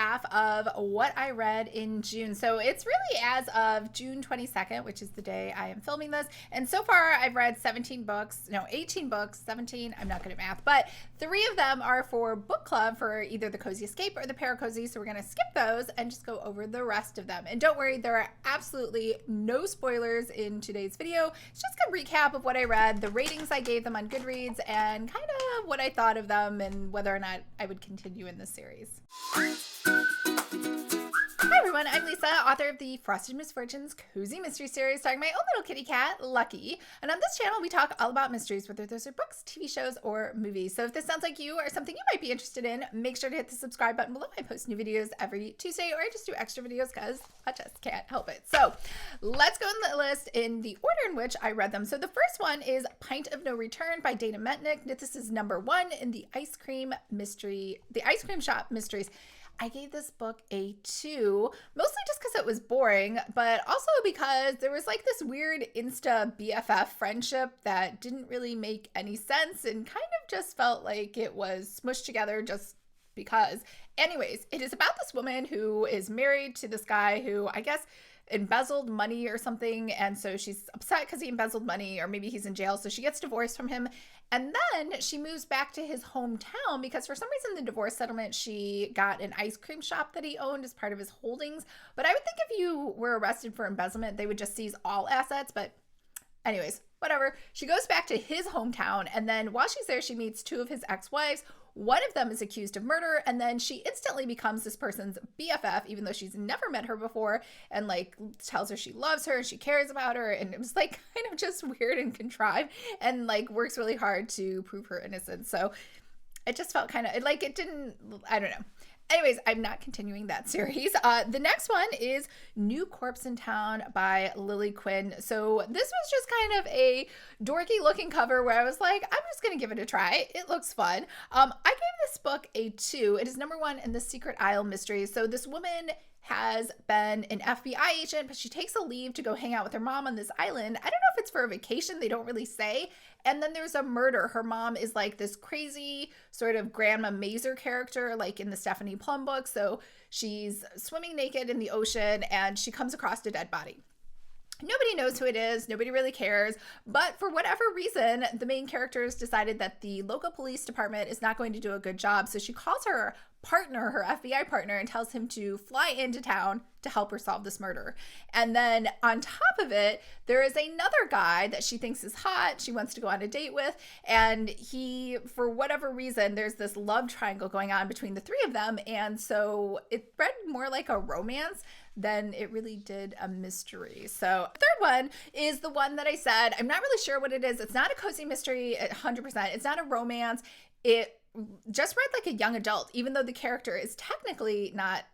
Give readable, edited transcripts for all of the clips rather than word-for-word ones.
recap of what I read in June. So it's really as of June 22nd, which is the day I am filming this. And so far I've read 18 books, 17. I'm not good at math, but 3 of them are for book club for either the Cozy Escape or the Paracozy. So we're going to skip those and just go over the rest of them. And don't worry, there are absolutely no spoilers in today's video. It's just a recap of what I read, the ratings I gave them on Goodreads, and kind of what I thought of them and whether or not I would continue in this series. Hi everyone, I'm Lisa, author of the Frosted Misfortunes Cozy Mystery Series, starring my own little kitty cat, Lucky. And on this channel, we talk all about mysteries, whether those are books, TV shows, or movies. So if this sounds like you or something you might be interested in, make sure to hit the subscribe button below. I post new videos every Tuesday, or I just do extra videos because I just can't help it. So let's go in the list in the order in which I read them. So the first one is Pint of No Return by Dana Mentink. This is number 1 in the Ice Cream Shop Mysteries. I gave this book a 2, mostly just because it was boring, but also because there was like this weird Insta BFF friendship that didn't really make any sense and kind of just felt like it was smushed together just because. Anyways, it is about this woman who is married to this guy who I guess embezzled money or something, and so she's upset because he embezzled money, or maybe he's in jail, so she gets divorced from him, and then she moves back to his hometown because for some reason the divorce settlement, she got an ice cream shop that he owned as part of his holdings. But I would think if you were arrested for embezzlement, they would just seize all assets, but anyways, whatever. She goes back to his hometown, and then while she's there, she meets 2 of his ex-wives. One of them is accused of murder, and then she instantly becomes this person's BFF, even though she's never met her before, and like tells her she loves her and she cares about her, and it was like kind of just weird and contrived, and like works really hard to prove her innocence. So it just felt kind of like it didn't, I don't know. Anyways, I'm not continuing that series. The next one is New Corpse in Town by Lily Quinn. So this was just kind of a dorky looking cover where I was like, I'm just going to give it a try. It looks fun. I gave this book a 2. It is number 1 in the Secret Isle mysteries. So this woman has been an FBI agent, but she takes a leave to go hang out with her mom on this island. I don't know if it's for a vacation. They don't really say. And then there's a murder. Her mom is like this crazy sort of Grandma Mazer character, like in the Stephanie Plum book. So she's swimming naked in the ocean and she comes across a dead body. Nobody knows who it is. Nobody really cares. But for whatever reason, the main characters decided that the local police department is not going to do a good job. So she calls her partner, her FBI partner, and tells him to fly into town to help her solve this murder. And then on top of it, there is another guy that she thinks is hot, she wants to go on a date with, and he, for whatever reason, there's this love triangle going on between the 3 of them, and so it read more like a romance than it really did a mystery. So third one is the one that I said, I'm not really sure what it is. It's not a cozy mystery 100%. It's not a romance. It just read like a young adult, even though the character is technically not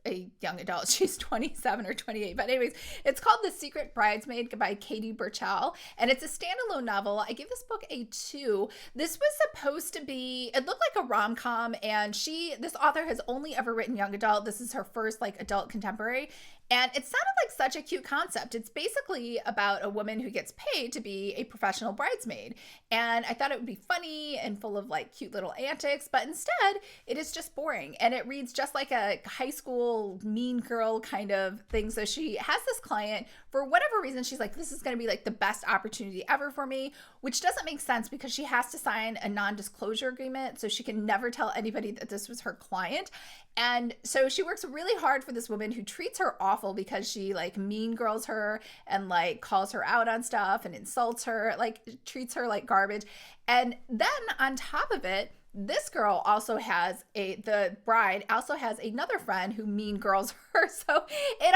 a young adult. She's 27 or 28. But anyways, it's called The Secret Bridesmaid by Katy Birchall, and it's a standalone novel. I gave this book a 2. This was supposed to be, it looked like a rom-com, and this author has only ever written young adult. This is her first like adult contemporary. And it sounded like such a cute concept. It's basically about a woman who gets paid to be a professional bridesmaid. And I thought it would be funny and full of like cute little antics, but instead it is just boring. And it reads just like a high school mean girl kind of thing. So she has this client, for whatever reason, she's like, this is going to be like the best opportunity ever for me, which doesn't make sense because she has to sign a non-disclosure agreement. So she can never tell anybody that this was her client. And so she works really hard for this woman who treats her awful because she like mean girls her and like calls her out on stuff and insults her, like treats her like garbage. And then on top of it, this girl also has the bride also has another friend who mean girls her. So it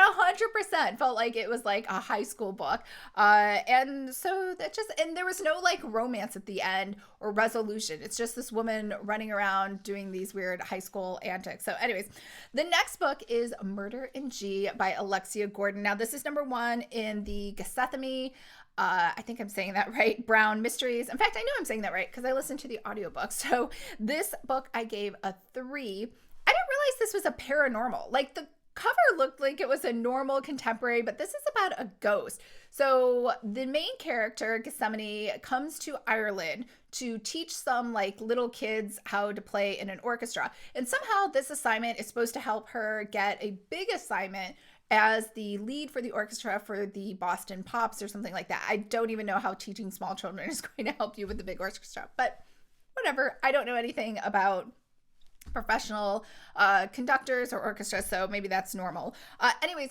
100% felt like it was like a high school book. And so and there was no like romance at the end or resolution. It's just this woman running around doing these weird high school antics. So anyways, the next book is Murder in G by Alexia Gordon. Now this is number 1 in the Gethsemane, I think I'm saying that right, Brown Mysteries. In fact, I know I'm saying that right because I listened to the audiobook. So this book I gave a 3. I didn't realize this was a paranormal. Like the cover looked like it was a normal contemporary, but this is about a ghost. So the main character, Gethsemane, comes to Ireland to teach some like little kids how to play in an orchestra. And somehow this assignment is supposed to help her get a big assignment as the lead for the orchestra for the Boston Pops or something like that. I don't even know how teaching small children is going to help you with the big orchestra, but whatever. I don't know anything about professional conductors or orchestras, so maybe that's normal. Anyways,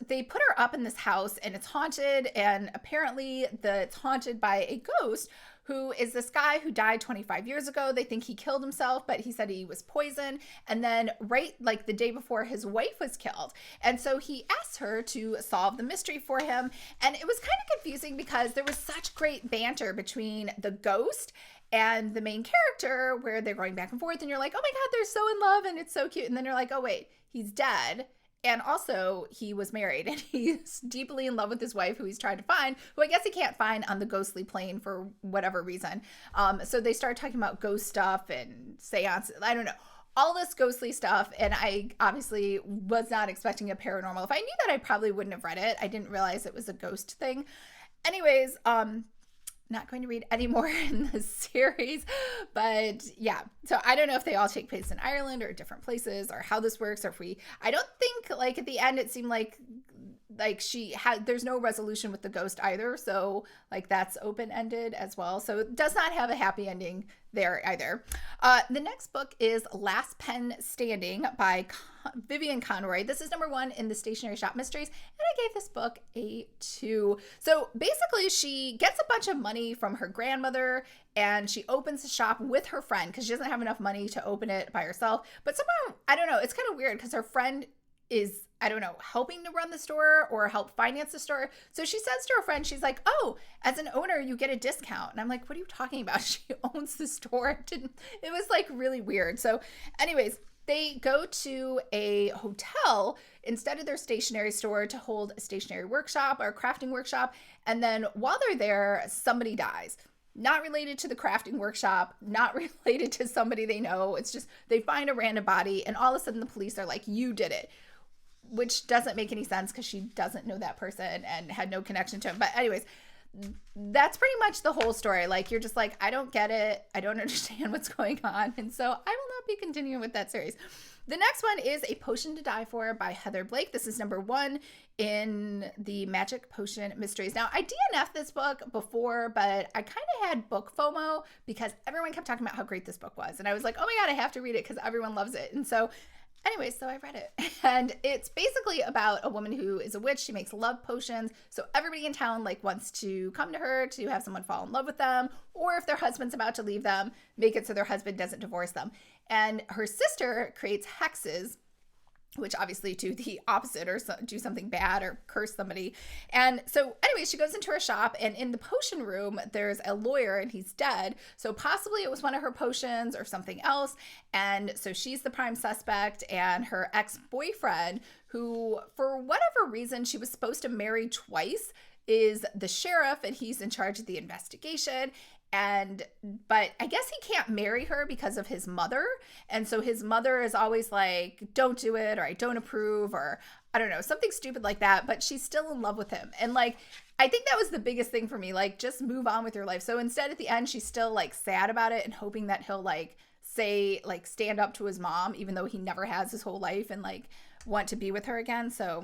they put her up in this house and it's haunted, and apparently it's haunted by a ghost who is this guy who died 25 years ago. They think he killed himself, but he said he was poisoned. And then right like the day before, his wife was killed. And so he asked her to solve the mystery for him. And it was kind of confusing because there was such great banter between the ghost and the main character where they're going back and forth and you're like, oh my God, they're so in love and it's so cute. And then you're like, oh wait, he's dead. And also he was married and he's deeply in love with his wife who he's trying to find, who I guess he can't find on the ghostly plane for whatever reason. So they start talking about ghost stuff and seances. I don't know, all this ghostly stuff. And I obviously was not expecting a paranormal. If I knew that, I probably wouldn't have read it. I didn't realize it was a ghost thing. Anyways, not going to read any more in this series, but yeah. So I don't know if they all take place in Ireland or different places or how this works, or if I don't think like at the end it seemed like there's no resolution with the ghost either. So like that's open-ended as well. So it does not have a happy ending there either. The next book is Last Pen Standing by Vivian Conroy. This is number 1 in the Stationery Shop Mysteries, and I gave this book a 2. So basically she gets a bunch of money from her grandmother and she opens the shop with her friend because she doesn't have enough money to open it by herself. But somehow, I don't know, it's kind of weird because her friend is, I don't know, helping to run the store or help finance the store. So she says to her friend, she's like, oh, as an owner, you get a discount. And I'm like, what are you talking about? She owns the store. It was like really weird. So anyways, they go to a hotel instead of their stationery store to hold a stationery workshop or a crafting workshop. And then while they're there, somebody dies. Not related to the crafting workshop, not related to somebody they know. It's just they find a random body and all of a sudden the police are like, you did it. Which doesn't make any sense because she doesn't know that person and had no connection to him. But anyways, that's pretty much the whole story. Like, you're just like, I don't get it. I don't understand what's going on. And so I will not be continuing with that series. The next one is A Potion to Die For by Heather Blake. This is number 1 in the Magic Potion Mysteries. Now, I DNF'd this book before, but I kind of had book FOMO because everyone kept talking about how great this book was. And I was like, oh my God, I have to read it because everyone loves it. And so anyways, so I read it, and it's basically about a woman who is a witch. She makes love potions. So everybody in town like wants to come to her to have someone fall in love with them, or if their husband's about to leave them, make it so their husband doesn't divorce them. And her sister creates hexes, which obviously do the opposite or do something bad or curse somebody. And so anyway, she goes into her shop, and in the potion room, there's a lawyer and he's dead. So possibly it was one of her potions or something else. And so she's the prime suspect, and her ex-boyfriend, who for whatever reason she was supposed to marry twice, is the sheriff, and he's in charge of the investigation. But I guess he can't marry her because of his mother. And so his mother is always like, don't do it, or I don't approve, or I don't know, something stupid like that. But she's still in love with him. And like, I think that was the biggest thing for me, like, just move on with your life. So instead at the end, she's still like sad about it and hoping that he'll like say, like, stand up to his mom, even though he never has his whole life, and like want to be with her again. So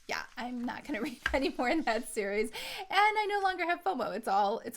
yeah, I'm not going to read any more in that series. And I no longer have FOMO. It's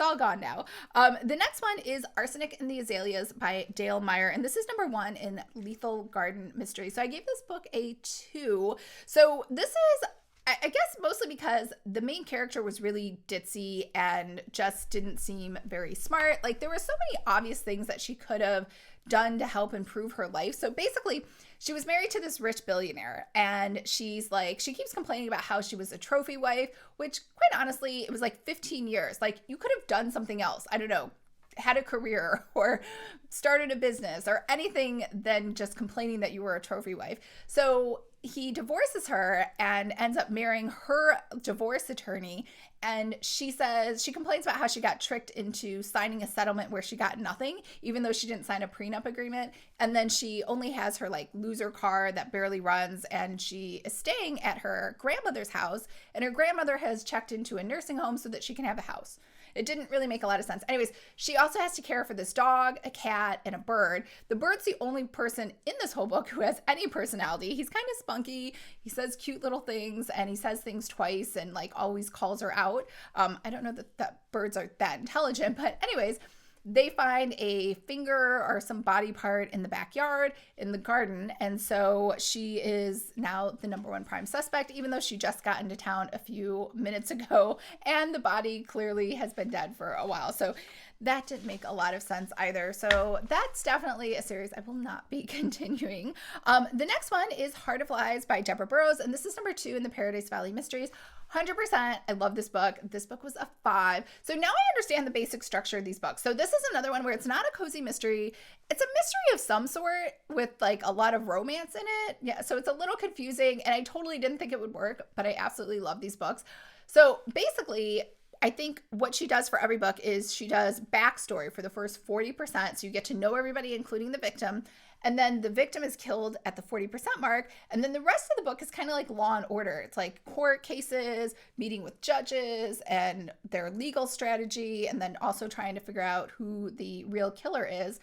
all gone now. The next one is Arsenic and the Azaleas by Dale Meyer. And this is number 1 in Lethal Garden Mystery. So I gave this book a 2. So this is, I guess, mostly because the main character was really ditzy and just didn't seem very smart. Like, there were so many obvious things that she could have done to help improve her life. So basically, she was married to this rich billionaire, and she's like, she keeps complaining about how she was a trophy wife, which quite honestly, it was like 15 years. Like, you could have done something else. I don't know, had a career or started a business or anything than just complaining that you were a trophy wife. So he divorces her and ends up marrying her divorce attorney. And she complains about how she got tricked into signing a settlement where she got nothing, even though she didn't sign a prenup agreement. And then she only has her like loser car that barely runs. And she is staying at her grandmother's house. And her grandmother has checked into a nursing home so that she can have a house. It didn't really make a lot of sense. Anyways, she also has to care for this dog, a cat, and a bird. The bird's the only person in this whole book who has any personality. He's kind of spunky. He says cute little things, and he says things twice and like always calls her out. I don't know that birds are that intelligent, but anyways, they find a finger or some body part in the backyard in the garden. And so she is now the number one prime suspect, even though she just got into town a few minutes ago. And the body clearly has been dead for a while. So that didn't make a lot of sense either. So that's definitely a series I will not be continuing. The next one is Heart of Lies by Debra Burroughs. And this is number 2 in the Paradise Valley Mysteries. 100%. I love this book. This book was a 5. So now I understand the basic structure of these books. So this is another one where it's not a cozy mystery. It's a mystery of some sort with like a lot of romance in it. Yeah, so it's a little confusing and I totally didn't think it would work, but I absolutely love these books. So basically, I think what she does for every book is she does backstory for the first 40%. So you get to know everybody, including the victim. And then the victim is killed at the 40% mark. And then the rest of the book is kind of like Law and Order. It's like court cases, meeting with judges and their legal strategy, and then also trying to figure out who the real killer is.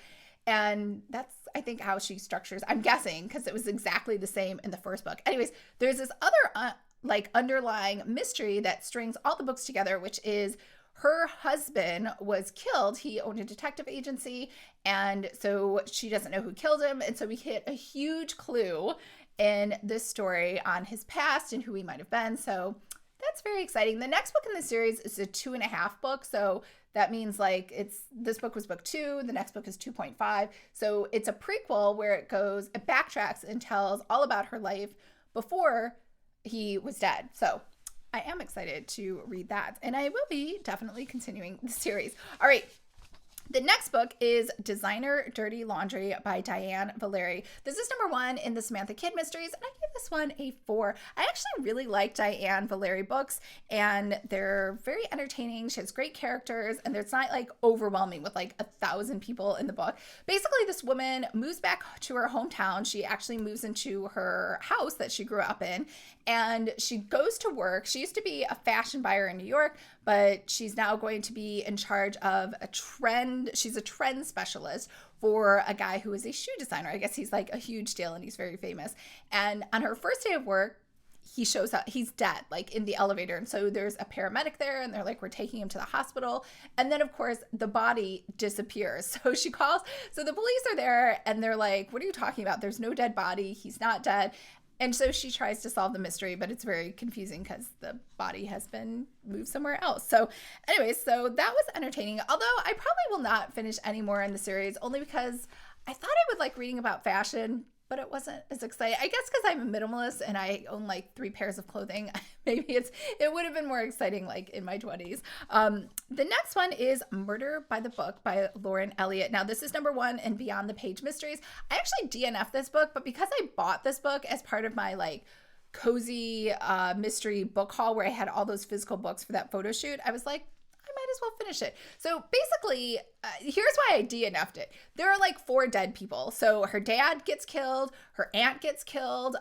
And that's, I think, how she structures, I'm guessing, because it was exactly the same in the first book. Anyways, there's this other like underlying mystery that strings all the books together, which is her husband was killed. He owned a detective agency, and so she doesn't know who killed him. And so we hit a huge clue in this story on his past and who he might have been. So that's very exciting. The next book in the series is a 2.5 book. So that means like this book was book 2. The next book is 2.5. So it's a prequel where it backtracks and tells all about her life before he was dead. So I am excited to read that, and I will be definitely continuing the series. All right. The next book is Designer Dirty Laundry by Diane Vallere. This is number 1 in the Samantha Kidd Mysteries, and I give this one a 4. I actually really like Diane Vallere books, and they're very entertaining. She has great characters, and it's not like overwhelming with like 1,000 people in the book. Basically, this woman moves back to her hometown. She actually moves into her house that she grew up in, and she goes to work. She used to be a fashion buyer in New York, but she's now going to be in charge of a trend. She's a trend specialist for a guy who is a shoe designer. I guess he's like a huge deal and he's very famous. And on her first day of work, he shows up, he's dead, like in the elevator. And so there's a paramedic there and they're like, we're taking him to the hospital. And then of course the body disappears. So she calls, so the police are there and they're like, what are you talking about? There's no dead body. He's not dead. And so she tries to solve the mystery, but it's very confusing because the body has been moved somewhere else. So anyways, so that was entertaining. Although I probably will not finish any more in the series, only because I thought I would like reading about fashion, but it wasn't as exciting. I guess because I'm a minimalist and I own like 3 pairs of clothing. Maybe it would have been more exciting like in my 20s. The next one is Murder by the Book by Laurie Elliott. Now this is number 1 in Beyond the Page Mysteries. I actually DNF'd this book, but because I bought this book as part of my like cozy mystery book haul where I had all those physical books for that photo shoot, I was like, might as well finish it. So basically, here's why I DNF'd it. There are like 4 dead people. So her dad gets killed, her aunt gets killed,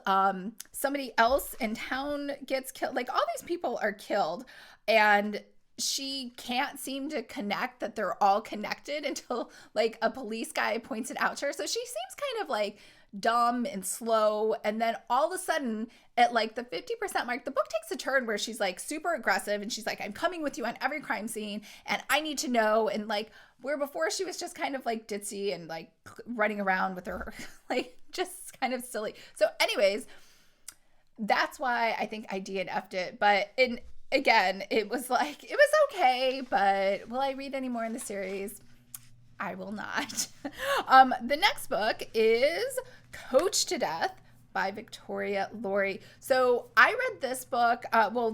somebody else in town gets killed. Like all these people are killed, and she can't seem to connect that they're all connected until like a police guy points it out to her. So she seems kind of like dumb and slow, and then all of a sudden at like the 50% mark, the book takes a turn where she's like super aggressive and she's like, I'm coming with you on every crime scene and I need to know. And like where before she was just kind of like ditzy and like running around with her like just kind of silly. So anyways, that's why I think I DNF'd it. But again, it was like, it was okay, but will I read any more in the series? I will not. The next book is Coach to Death by Victoria Laurie. So I read this book.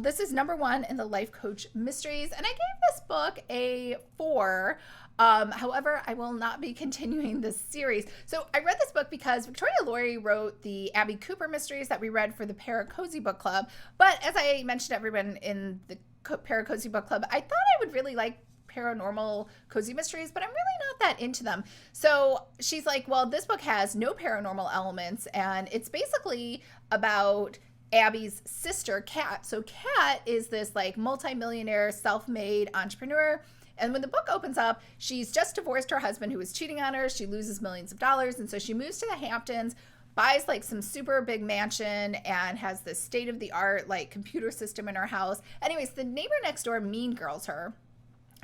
This is number 1 in the Life Coach Mysteries, and I gave this book a 4. However, I will not be continuing this series. So I read this book because Victoria Laurie wrote the Abby Cooper mysteries that we read for the Para Cozy Book Club. But as I mentioned to everyone in the Para Cozy Book Club, I thought I would really like paranormal cozy mysteries, but I'm really not that into them. So she's like, well, this book has no paranormal elements, and it's basically about Abby's sister, Kat. So Kat is this like multimillionaire, self-made entrepreneur. And when the book opens up, she's just divorced her husband who was cheating on her. She loses millions of dollars. And so she moves to the Hamptons, buys like some super big mansion, and has this state-of-the-art like computer system in her house. Anyways, the neighbor next door mean girls her.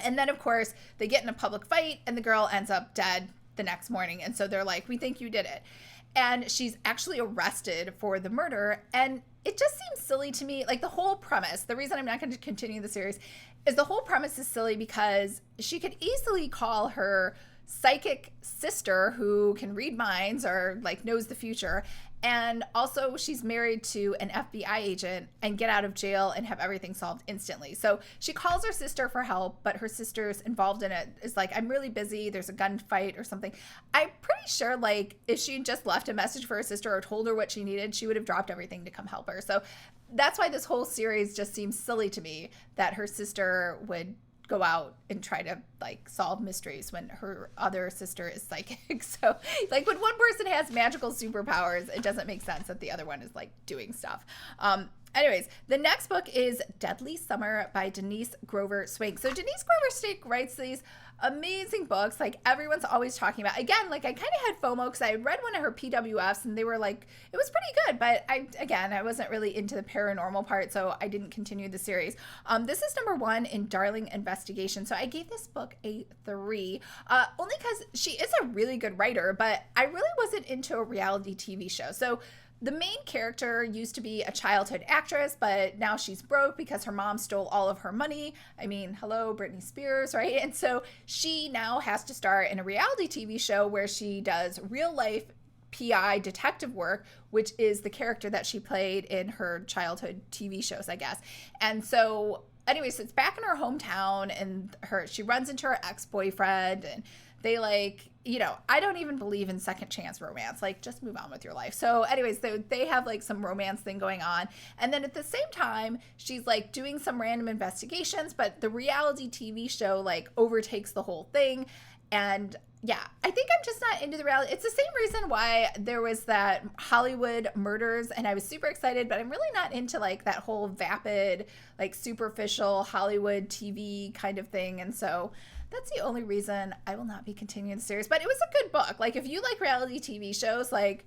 And then, of course, they get in a public fight, and the girl ends up dead the next morning. And so they're like, we think you did it. And she's actually arrested for the murder. And it just seems silly to me. Like, the whole premise, the reason I'm not going to continue the series is the whole premise is silly because she could easily call her psychic sister who can read minds or like knows the future, and also she's married to an FBI agent, and get out of jail and have everything solved instantly. So she calls her sister for help, but her sister's involved in it, is like, I'm really busy, there's a gunfight or something. I'm pretty sure like if she just left a message for her sister or told her what she needed, she would have dropped everything to come help her. So that's why this whole series just seems silly to me, that her sister would go out and try to like solve mysteries when her other sister is psychic. So like when one person has magical superpowers, it doesn't make sense that the other one is like doing stuff. Anyways, the next book is Deadly Summer by Denise Grover Swank. So Denise Grover Swank writes these amazing books like everyone's always talking about. Again, like I kind of had FOMO because I read one of her PWFs and they were like, it was pretty good, but I wasn't really into the paranormal part, so I didn't continue the series. This is number 1 in Darling Investigation. So I gave this book a 3, only because she is a really good writer, but I really wasn't into a reality TV show. So the main character used to be a childhood actress, but now she's broke because her mom stole all of her money. I mean, hello, Britney Spears, right? And so she now has to star in a reality TV show where she does real life PI detective work, which is the character that she played in her childhood TV shows, I guess. And so anyways, it's back in her hometown, and she runs into her ex-boyfriend, and they like, you know, I don't even believe in second chance romance. Like, just move on with your life. So anyways, they have like some romance thing going on. And then at the same time, she's like doing some random investigations, but the reality TV show like overtakes the whole thing. And yeah, I think I'm just not into the reality. It's the same reason why there was that Hollywood Murders, and I was super excited, but I'm really not into like that whole vapid, like superficial Hollywood TV kind of thing. And so that's the only reason I will not be continuing the series. But it was a good book. Like, if you like reality TV shows, like,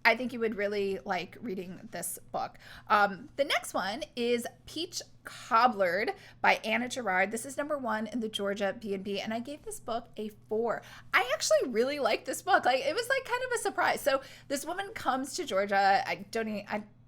I think you would really like reading this book. The next one is Peach Cobblered by Anna Gerard. This is number 1 in the Georgia B&B, and I gave this book a 4. I actually really liked this book. Like, it was like kind of a surprise. So this woman comes to Georgia.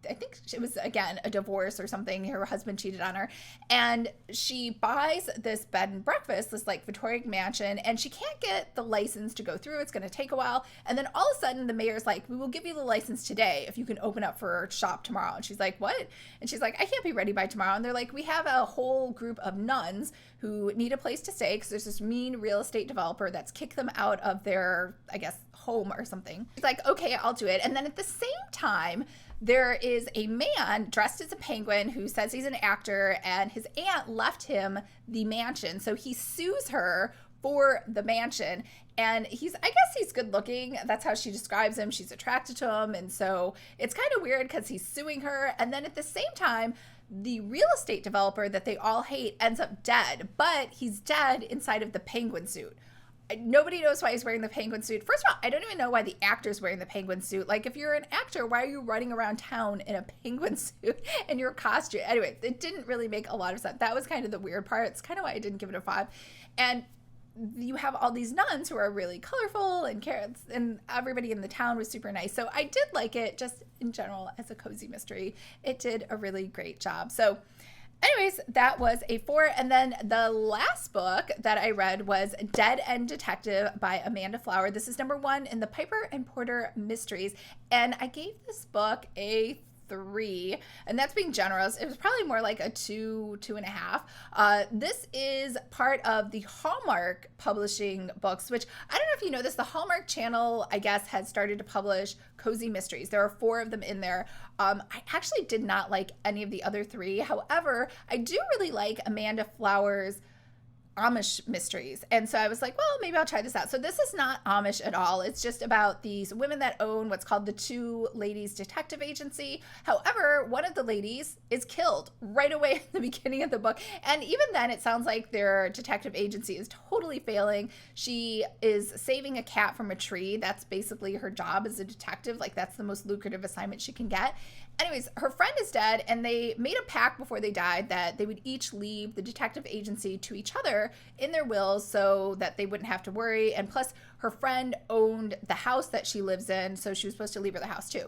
I think it was, again, a divorce or something. Her husband cheated on her. And she buys this bed and breakfast, this like Victorian mansion, and she can't get the license to go through. It's going to take a while. And then all of a sudden the mayor's like, we will give you the license today if you can open up for shop tomorrow. And she's like, what? And she's like, I can't be ready by tomorrow. And they're like, we have a whole group of nuns who need a place to stay because there's this mean real estate developer that's kicked them out of their, I guess, home or something. It's like, okay, I'll do it. And then at the same time, there is a man dressed as a penguin who says he's an actor, and his aunt left him the mansion. So he sues her for the mansion. And I guess he's good looking. That's how she describes him. She's attracted to him. And so it's kind of weird because he's suing her. And then at the same time, the real estate developer that they all hate ends up dead, but he's dead inside of the penguin suit. Nobody knows why he's wearing the penguin suit. First of all, I don't even know why the actor's wearing the penguin suit. Like, if you're an actor, why are you running around town in a penguin suit in your costume? Anyway, it didn't really make a lot of sense. That was kind of the weird part. It's kind of why I didn't give it a 5. And you have all these nuns who are really colorful, and everybody in the town was super nice. So I did like it, just in general as a cozy mystery. It did a really great job. So Anyways, that was a 4. And then the last book that I read was Dead End Detective by Amanda Flower. This is number 1 in the Piper and Porter Mysteries. And I gave this book a 3, and that's being generous. It was probably more like a 2.5. This is part of the Hallmark publishing books, which I don't know if you know this, the Hallmark channel, I guess, has started to publish Cozy Mysteries. There are 4 of them in there. I actually did not like any of the other 3. However, I do really like Amanda Flower's Amish mysteries. And so I was like, well, maybe I'll try this out. So this is not Amish at all. It's just about these women that own what's called the Two Ladies Detective Agency. However, one of the ladies is killed right away at the beginning of the book. And even then, it sounds like their detective agency is totally failing. She is saving a cat from a tree. That's basically her job as a detective. Like, that's the most lucrative assignment she can get. Anyways, her friend is dead, and they made a pact before they died that they would each leave the detective agency to each other in their wills so that they wouldn't have to worry. And plus, her friend owned the house that she lives in, so she was supposed to leave her the house too.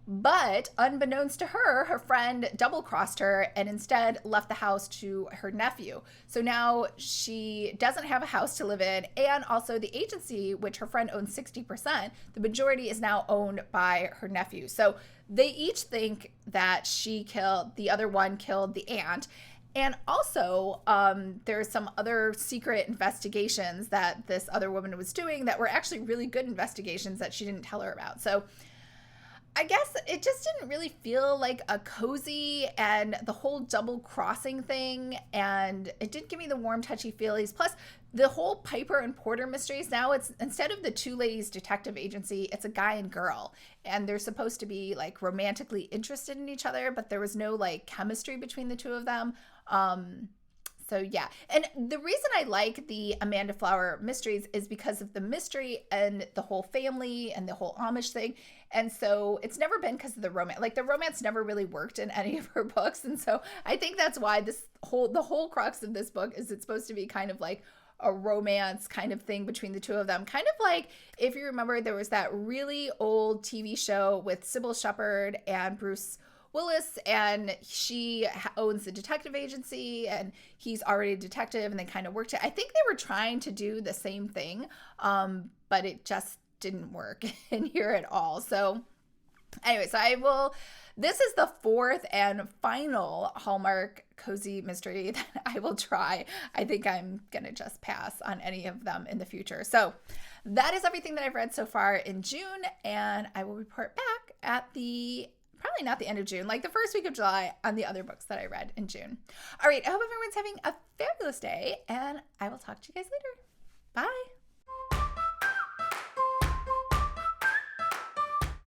But unbeknownst to her, her friend double-crossed her and instead left the house to her nephew. So now she doesn't have a house to live in, and also the agency, which her friend owns 60%, the majority is now owned by her nephew. So they each think that the other one killed the aunt. And also, there's some other secret investigations that this other woman was doing that were actually really good investigations that she didn't tell her about. So I guess it just didn't really feel like a cozy, and the whole double crossing thing, and it didn't give me the warm, touchy feelies. Plus, the whole Piper and Porter mysteries, now it's, instead of the Two Ladies Detective Agency, it's a guy and girl, and they're supposed to be like romantically interested in each other, but there was no like chemistry between the two of them. So yeah, and the reason I like the Amanda Flower mysteries is because of the mystery and the whole family and the whole Amish thing. And so it's never been because of the romance. Like, the romance never really worked in any of her books. And so I think that's why the whole crux of this book is it's supposed to be kind of like a romance kind of thing between the two of them. Kind of like, if you remember, there was that really old TV show with Sybil Shepherd and Bruce Willis, and she owns the detective agency, and he's already a detective, and they kind of worked it. I think they were trying to do the same thing, but it just didn't work in here at all. So anyway, this is the 4th and final Hallmark cozy mystery that I will try. I think I'm going to just pass on any of them in the future. So that is everything that I've read so far in June, and I will report back at probably not the end of June, like the first week of July, on the other books that I read in June. All right, I hope everyone's having a fabulous day, and I will talk to you guys later. Bye.